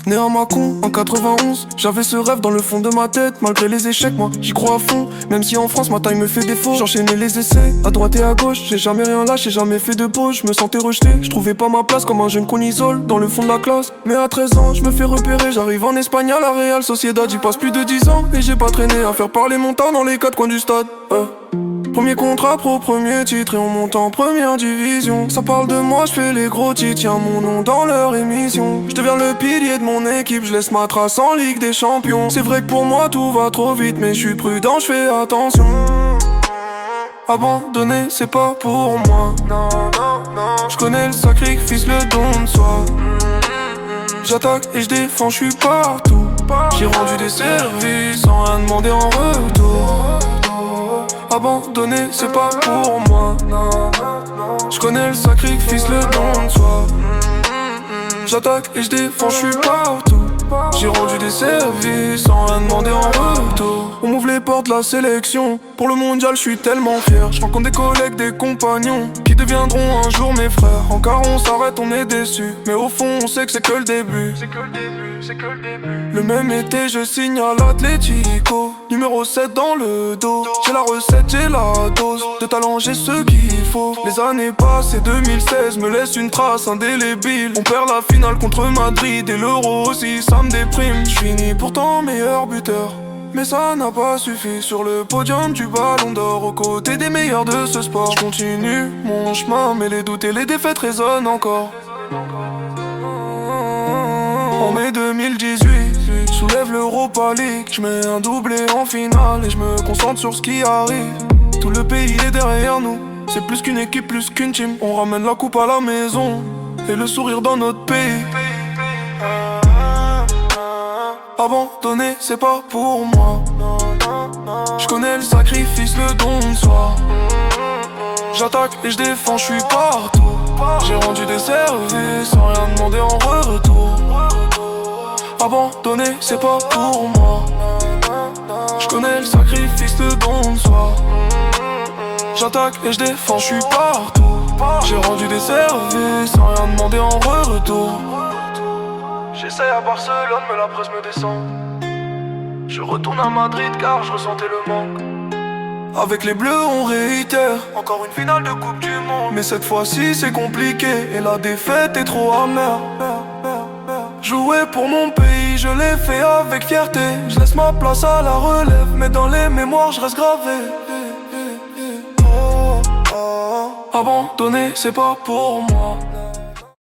Né à Mâcon en 91, j'avais ce rêve dans le fond de ma tête. Malgré les échecs, moi j'y crois à fond. Même si en France ma taille me fait défaut, j'enchaînais les essais à droite et à gauche. J'ai jamais rien lâché, jamais fait de pause. Je me sentais rejeté, je trouvais pas ma place comme un jeune qu'on isole dans le fond de la classe. Mais à 13 ans, je me fais repérer, j'arrive en Espagne à la Real Sociedad. J'y passe plus de 10 ans et j'ai pas traîné à faire parler mon temps dans les quatre coins du stade. Premier contrat pro, premier titre et on monte en première division. Ça parle de moi, je fais les gros titres, y'a mon nom dans leur émission. Je deviens le pilier de mon équipe, je laisse ma trace en Ligue des Champions. C'est vrai que pour moi tout va trop vite, mais je suis prudent, je fais attention. Abandonner c'est pas pour moi. Je connais le sacrifice, le don de soi. J'attaque et je défends, je suis partout. J'ai rendu des services sans rien demander en retour. Abandonner c'est pas pour moi. Je connais le sacrifice, le don de soi. J'attaque et je défends, je suis partout. J'ai rendu des services sans rien demander en retour. On m'ouvre les portes de la sélection. Pour le mondial je suis tellement fier. Je rencontre des collègues, des compagnons qui deviendront un jour mes frères. En car on s'arrête, on est déçus, mais au fond on sait que c'est que le début. Le même été je signe à l'Atlético. Numéro 7 dans le dos. J'ai la recette, j'ai la dose. De talent j'ai ce qu'il faut. Les années passées, 2016 me laisse une trace indélébile. On perd la finale contre Madrid et l'Euro aussi, ça me déprime. Je finis pourtant meilleur buteur, mais ça n'a pas suffi. Sur le podium du Ballon d'Or, aux côtés des meilleurs de ce sport. Je continue mon chemin, mais les doutes et les défaites résonnent encore. En mai 2018, soulève l'Europa League. Je mets un doublé en finale et je me concentre sur ce qui arrive. Tout le pays est derrière nous, c'est plus qu'une équipe, plus qu'une team. On ramène la coupe à la maison et le sourire dans notre pays. Abandonner c'est pas pour moi. Je connais le sacrifice, le don de soi. J'attaque et je défends, je suis partout. J'ai rendu des services sans rien demander en retour. Abandonner c'est pas pour moi. Je connais le sacrifice, le don de soi. J'attaque et je défends, je suis partout. J'ai rendu des services sans rien demander en retour. J'essaye à Barcelone mais la presse me descend. Je retourne à Madrid car je ressentais le manque. Avec les bleus on réitère encore une finale de coupe du monde. Mais cette fois-ci c'est compliqué et la défaite est trop amère. Jouer pour mon pays, je l'ai fait avec fierté. Je laisse ma place à la relève, mais dans les mémoires je reste gravé. Abandonner c'est pas pour moi.